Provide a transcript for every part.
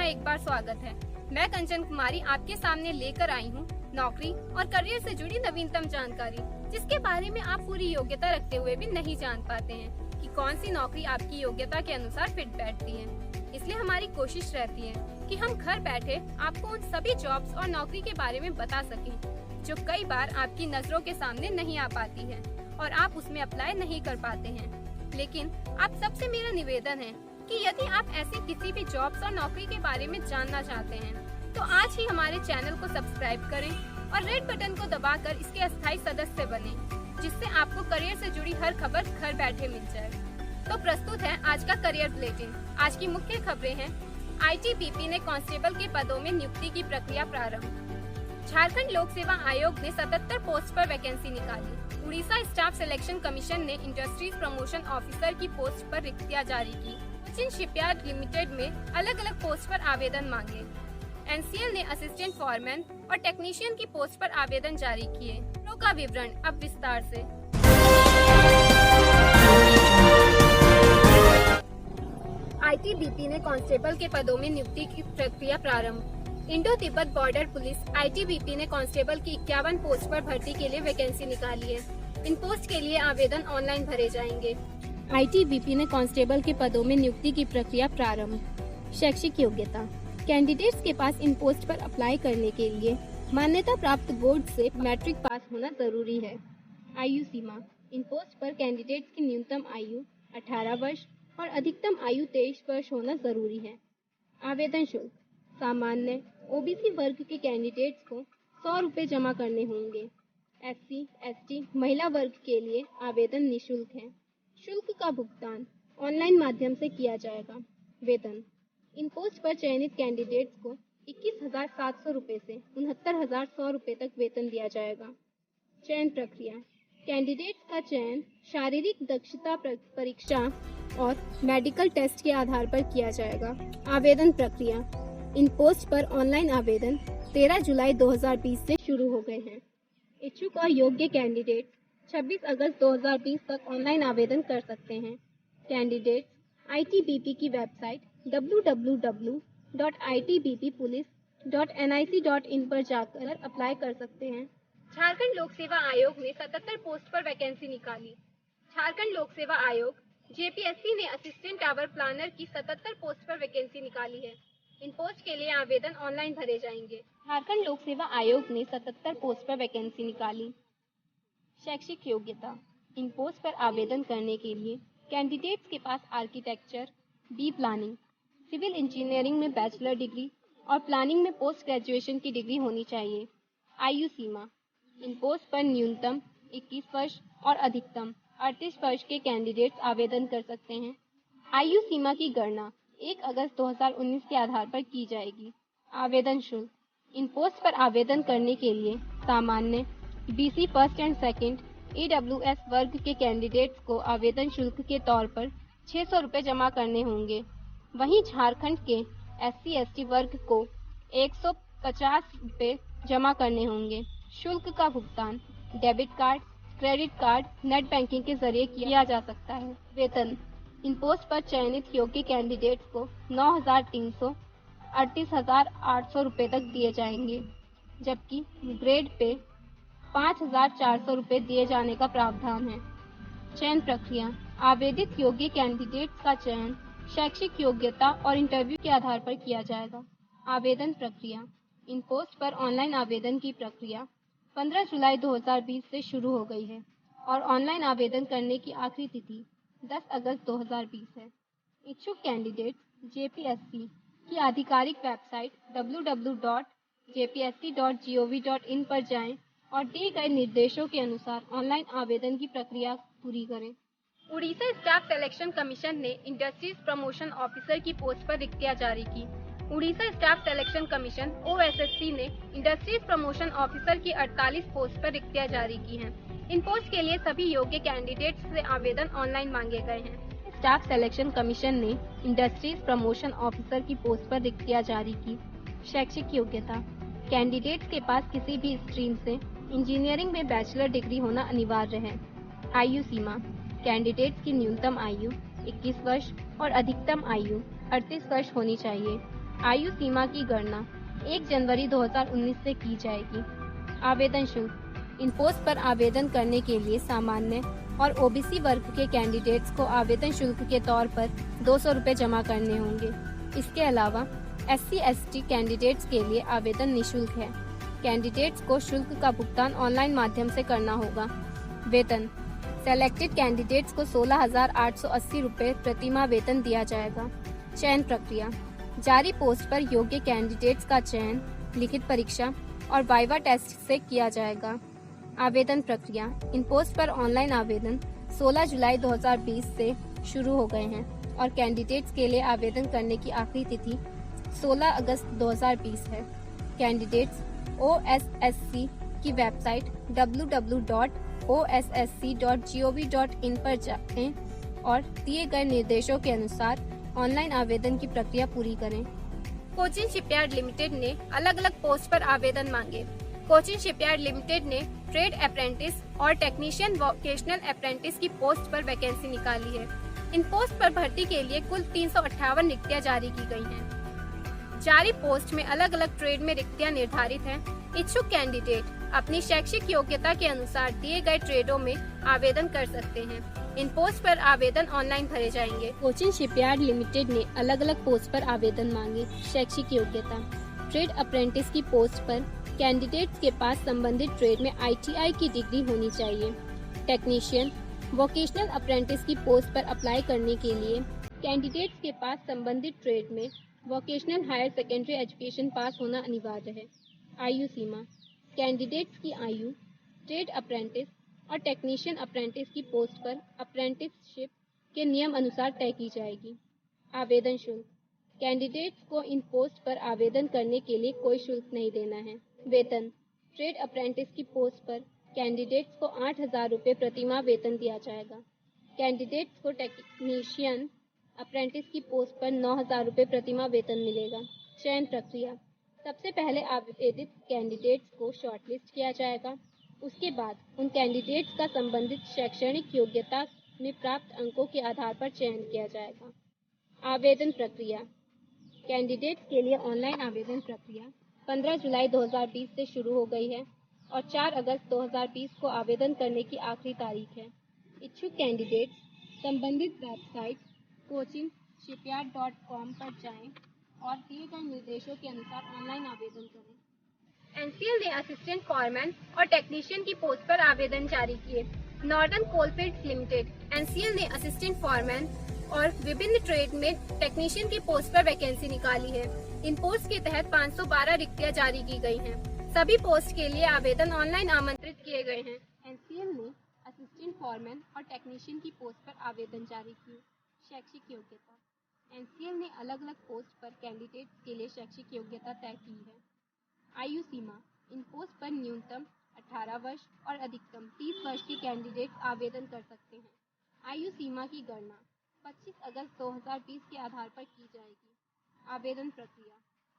एक बार स्वागत है। मैं कंचन कुमारी आपके सामने लेकर आई हूँ नौकरी और करियर से जुड़ी नवीनतम जानकारी, जिसके बारे में आप पूरी योग्यता रखते हुए भी नहीं जान पाते हैं कि कौन सी नौकरी आपकी योग्यता के अनुसार फिट बैठती है। इसलिए हमारी कोशिश रहती है कि हम घर बैठे आपको उन सभी जॉब्स और नौकरी के बारे में बता सकें जो कई बार आपकी नजरों के सामने नहीं आ पाती है और आप उसमें अप्लाई नहीं कर पाते हैं। लेकिन आप सबसे मेरा निवेदन है कि यदि आप ऐसी किसी भी जॉब्स और नौकरी के बारे में जानना चाहते हैं तो आज ही हमारे चैनल को सब्सक्राइब करें और रेड बटन को दबाकर इसके अस्थायी सदस्य बनें, जिससे आपको करियर से जुड़ी हर खबर घर बैठे मिल जाए। तो प्रस्तुत है आज का करियर बुलेटिन। आज की मुख्य खबरें हैं। ITBP ने कांस्टेबल के पदों में नियुक्ति की प्रक्रिया प्रारंभ। झारखंड लोक सेवा आयोग ने 77 पोस्ट पर वैकेंसी निकाली। उड़ीसा स्टाफ सिलेक्शन कमीशन ने इंडस्ट्रीज प्रमोशन ऑफिसर की पोस्ट पर रिक्तियां जारी की। कोचिन शिपयार्ड लिमिटेड में अलग अलग पोस्ट पर आवेदन मांगे। NCL ने असिस्टेंट फॉरमैन और टेक्नीशियन की पोस्ट पर आवेदन जारी किए। का विवरण अब विस्तार से। ITBP ने कांस्टेबल के पदों में नियुक्ति की प्रक्रिया प्रारंभ। Indo Tibet border police ITBP ने कांस्टेबल की 51 पोस्ट पर भर्ती के लिए वैकेंसी निकाली है। इन पोस्ट के लिए आवेदन ऑनलाइन भरे जाएंगे। ITBP ने कांस्टेबल के पदों में नियुक्ति की प्रक्रिया प्रारंभ। शैक्षिक योग्यता। कैंडिडेट्स के पास इन पोस्ट पर अप्लाई करने के लिए मान्यता प्राप्त बोर्ड से मैट्रिक पास होना जरूरी है। आयु सीमा। इन पोस्ट पर कैंडिडेट्स की न्यूनतम आयु 18 वर्ष और अधिकतम आयु 23 वर्ष होना जरूरी है। आवेदन शुल्क। सामान्य OBC वर्ग के कैंडिडेट्स को 100 रुपए जमा करने होंगे। SC, ST महिला वर्ग के लिए आवेदन निःशुल्क है। शुल्क का भुगतान ऑनलाइन माध्यम से किया जाएगा। वेतन। इन पोस्ट पर चयनित कैंडिडेट्स को 21,700 रुपए से 69,100 रुपए तक वेतन दिया जाएगा। चयन प्रक्रिया। कैंडिडेट्स का चयन शारीरिक दक्षता परीक्षा और मेडिकल टेस्ट के आधार पर किया जाएगा। आवेदन प्रक्रिया। इन पोस्ट पर ऑनलाइन आवेदन 13 जुलाई 2020 से शुरू हो गए हैं। इच्छुक और योग्य कैंडिडेट 26 अगस्त 2020 तक ऑनलाइन आवेदन कर सकते हैं। कैंडिडेट्स ITBP की वेबसाइट www.itbppolice.nic.in पर जाकर अप्लाई कर सकते हैं। झारखंड लोक सेवा आयोग ने 77 पोस्ट पर वैकेंसी निकाली। झारखंड लोक सेवा आयोग JPSC ने असिस्टेंट टावर प्लानर की 77 पोस्ट पर वैकेंसी निकाली है। इन पोस्ट के लिए आवेदन ऑनलाइन भरे जाएंगे। झारखंड लोक सेवा आयोग ने 77 पोस्ट पर वैकेंसी निकाली। शैक्षिक योग्यता। इन पोस्ट पर आवेदन करने के लिए कैंडिडेट्स के पास architecture, B planning, civil engineering में बैचलर डिग्री और प्लानिंग में पोस्ट ग्रेजुएशन की डिग्री होनी चाहिए। आयु सीमा। इन पोस्ट पर न्यूनतम 21 वर्ष और अधिकतम 38 वर्ष के कैंडिडेट्स आवेदन कर सकते हैं। आयु सीमा की गणना 1 अगस्त 2019 के आधार पर की जाएगी। आवेदन शुल्क। इन पोस्ट पर आवेदन करने के लिए सामान्य BC first and second AWS वर्ग के कैंडिडेट्स को आवेदन शुल्क के तौर पर 600 रुपए जमा करने होंगे। वहीं झारखंड के SC ST वर्ग को 150 रुपए जमा करने होंगे। शुल्क का भुगतान debit card, credit card, net banking के जरिए किया जा सकता है। वेतन। इन पोस्ट पर चयनित योग्य कैंडिडेट्स को 9,300 38,800 रुपए तक दिए जाएंगे, जबकि ग्रेड पे 5,400 रुपए दिए जाने का प्रावधान है। चयन प्रक्रिया। आवेदित योग्य कैंडिडेट्स का चयन शैक्षिक योग्यता और इंटरव्यू के आधार पर किया जाएगा। आवेदन प्रक्रिया। इन पोस्ट पर ऑनलाइन आवेदन की प्रक्रिया 15 जुलाई 2020 से शुरू हो गई है और ऑनलाइन आवेदन करने की आखिरी तिथि 10 अगस्त 2020 है। इच्छुक कैंडिडेट्स JPSC की आधिकारिक वेबसाइट www.jpsc.gov.in पर जाएं और दिए गए निर्देशों के अनुसार ऑनलाइन आवेदन की प्रक्रिया पूरी करें। उड़ीसा स्टाफ सिलेक्शन कमीशन ने इंडस्ट्रीज प्रमोशन ऑफिसर की पोस्ट पर रिक्तियां जारी की। Orissa staff selection commission OSSC ने इंडस्ट्रीज प्रमोशन ऑफिसर की 48 पोस्ट पर रिक्तियां जारी की हैं। इन पोस्ट के लिए सभी योग्य कैंडिडेट्स से आवेदन ऑनलाइन मांगे गए हैं। स्टाफ सिलेक्शन कमीशन ने इंडस्ट्रीज प्रमोशन ऑफिसर की पोस्ट पर रिक्तियां जारी की। शैक्षिक योग्यता। कैंडिडेट्स के पास किसी भी स्ट्रीम से इंजीनियरिंग में बैचलर डिग्री होना अनिवार्य है। आयु सीमा। कैंडिडेट्स की न्यूनतम आयु 21 वर्ष और अधिकतम आयु 38 वर्ष होनी चाहिए। आयु सीमा की गणना 1 जनवरी 2019 से की जाएगी। आवेदन शुल्क। इन पोस्ट पर आवेदन करने के लिए सामान्य और ओबीसी वर्ग के कैंडिडेट्स को आवेदन शुल्क के तौर पर 200 रुपये जमा करने होंगे। इसके अलावा SC/ST कैंडिडेट्स के लिए आवेदन निःशुल्क है। कैंडिडेट्स को शुल्क का भुगतान ऑनलाइन माध्यम से करना होगा। वेतन। सेलेक्टेड कैंडिडेट्स को 16,880 रुपये प्रतिमाह वेतन दिया जाएगा। चयन प्रक्रिया। जारी पोस्ट पर योग्य कैंडिडेट्स का चयन लिखित परीक्षा और वाइवा टेस्ट से किया जाएगा। आवेदन प्रक्रिया। इन पोस्ट पर ऑनलाइन आवेदन 16 जुलाई 2020 से शुरू हो गए हैं और कैंडिडेट्स के लिए आवेदन करने की आखिरी तिथि 16 अगस्त 2020 है। कैंडिडेट्स OSSC की वेबसाइट www.ossc.gov.in पर जाएं और दिए गए निर्देशों के अनुसार ऑनलाइन आवेदन की प्रक्रिया पूरी करें। कोचिन शिपयार्ड लिमिटेड ने अलग अलग पोस्ट पर आवेदन मांगे। कोचिन शिपयार्ड लिमिटेड ने ट्रेड अप्रेंटिस और टेक्नीशियन वोकेशनल अप्रेंटिस की पोस्ट पर वैकेंसी निकाली है। इन पोस्ट पर भर्ती के लिए कुल 358 रिक्तियां जारी की गई हैं। जारी पोस्ट में अलग अलग ट्रेड में रिक्तियां निर्धारित हैं। इच्छुक कैंडिडेट अपनी शैक्षिक योग्यता के अनुसार दिए गए ट्रेडों में आवेदन कर सकते हैं। इन पोस्ट पर आवेदन ऑनलाइन भरे जाएंगे। कोचिन शिपयार्ड लिमिटेड ने अलग अलग पोस्ट पर आवेदन मांगे। शैक्षिक योग्यता। ट्रेड अप्रेंटिस की पोस्ट पर कैंडिडेट्स के पास संबंधित ट्रेड में ITI की डिग्री होनी चाहिए। टेक्नीशियन वोकेशनल अप्रेंटिस की पोस्ट पर अप्लाई करने के लिए कैंडिडेट्स के पास संबंधित ट्रेड में वोकेशनल हायर सेकेंडरी एजुकेशन पास होना अनिवार्य है। आयु सीमा। कैंडिडेट्स की आयु ट्रेड अप्रेंटिस और टेक्नीशियन अप्रेंटिस की पोस्ट पर अप्रेंटिसशिप के नियम अनुसार तय की जाएगी। आवेदन शुल्क। कैंडिडेट्स को इन पोस्ट पर आवेदन करने के लिए कोई शुल्क नहीं देना है। वेतन। ट्रेड अप्रेंटिस की पोस्ट पर कैंडिडेट्स को 8,000 रुपये प्रतिमाह वेतन दिया जाएगा। कैंडिडेट्स को टेक्नीशियन अप्रेंटिस की पोस्ट पर 9,000 रुपये प्रतिमाह वेतन मिलेगा। चयन प्रक्रिया। सबसे पहले आवेदित कैंडिडेट्स को शॉर्टलिस्ट किया जाएगा। उसके बाद उन कैंडिडेट्स का संबंधित शैक्षणिक योग्यता में प्राप्त अंकों के आधार पर चयन किया जाएगा। आवेदन प्रक्रिया। कैंडिडेट्स के लिए ऑनलाइन आवेदन प्रक्रिया 15 जुलाई 2020 से शुरू हो गई है और 4 अगस्त 2020 को आवेदन करने की आखिरी तारीख है। इच्छुक कैंडिडेट्स संबंधित वेबसाइट cochinsshipyard.com पर जाएं और दिए गए निर्देशों के अनुसार ऑनलाइन आवेदन करें। NCL ने असिस्टेंट फॉरमैन और टेक्नीशियन की पोस्ट पर आवेदन जारी किए। नॉर्दर्न कोलफील्ड्स लिमिटेड NCL ने असिस्टेंट फॉरमैन और विभिन्न ट्रेड में टेक्नीशियन की पोस्ट पर वैकेंसी निकाली है। इन पोस्ट के तहत 512 रिक्तियां जारी की गई हैं। सभी पोस्ट के लिए आवेदन ऑनलाइन आमंत्रित किए गए हैं। NCL ने असिस्टेंट फॉरमैन और टेक्नीशियन की पोस्ट पर आवेदन जारी किए। शैक्षिक योग्यता। NCL ने अलग अलग पोस्ट पर कैंडिडेट्स के लिए शैक्षिक योग्यता तय की है। आयु सीमा। इन पोस्ट पर न्यूनतम 18 वर्ष और अधिकतम 30 वर्ष के कैंडिडेट्स आवेदन कर सकते हैं। आयु सीमा की गणना 25 अगस्त 2020 के आधार पर की जाएगी। आवेदन प्रक्रिया।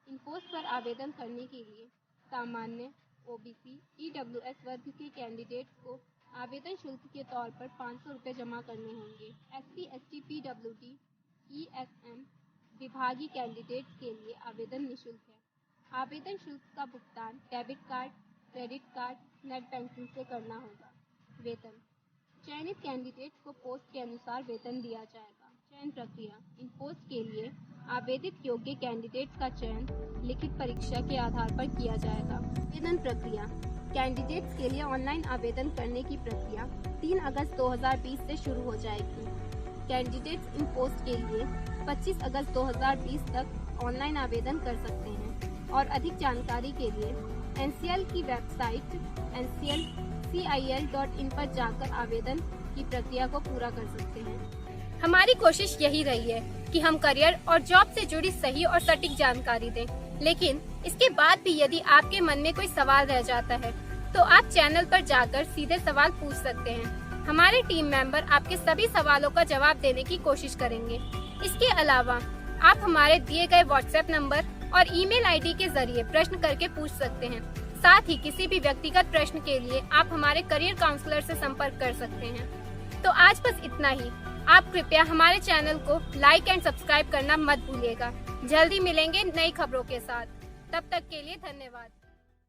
इन पोस्ट पर आवेदन करने के लिए सामान्य OBC EWS वर्ग के कैंडिडेट्स को आवेदन शुल्क के तौर पर 500 रुपये जमा करने होंगे। SC/ST PWD ESM विभागीय कैंडिडेट्स के लिए आवेदन निःशुल्क है। आवेदन शुल्क का भुगतान debit card, credit card, net banking से करना होगा। वेतन। चयनित कैंडिडेट्स को पोस्ट के अनुसार वेतन दिया जाएगा। चयन प्रक्रिया। इन पोस्ट के लिए आवेदित योग्य कैंडिडेट्स का चयन लिखित परीक्षा के आधार पर किया जाएगा। आवेदन प्रक्रिया। कैंडिडेट्स के लिए ऑनलाइन आवेदन करने की प्रक्रिया 3 अगस्त 2020 से शुरू हो जाएगी। कैंडिडेट्स इन पोस्ट के लिए 25 अगस्त 2020 तक ऑनलाइन आवेदन कर सकते हैं और अधिक जानकारी के लिए NCL की वेबसाइट nclcil.in पर जाकर आवेदन की प्रक्रिया को पूरा कर सकते हैं। हमारी कोशिश यही रही है कि हम करियर और जॉब से जुड़ी सही और सटीक जानकारी दें, लेकिन इसके बाद भी यदि आपके मन में कोई सवाल रह जाता है तो आप चैनल पर जाकर सीधे सवाल पूछ सकते हैं। हमारे टीम मेंबर आपके सभी सवालों का जवाब देने की कोशिश करेंगे। इसके अलावा आप हमारे दिए गए WhatsApp नंबर और ईमेल ID के जरिए प्रश्न करके पूछ सकते हैं। साथ ही किसी भी व्यक्तिगत प्रश्न के लिए आप हमारे करियर काउंसलर से संपर्क कर सकते हैं। तो आज बस इतना ही। आप कृपया हमारे चैनल को लाइक एंड सब्सक्राइब करना मत भूलिएगा। जल्दी मिलेंगे नई खबरों के साथ। तब तक के लिए धन्यवाद।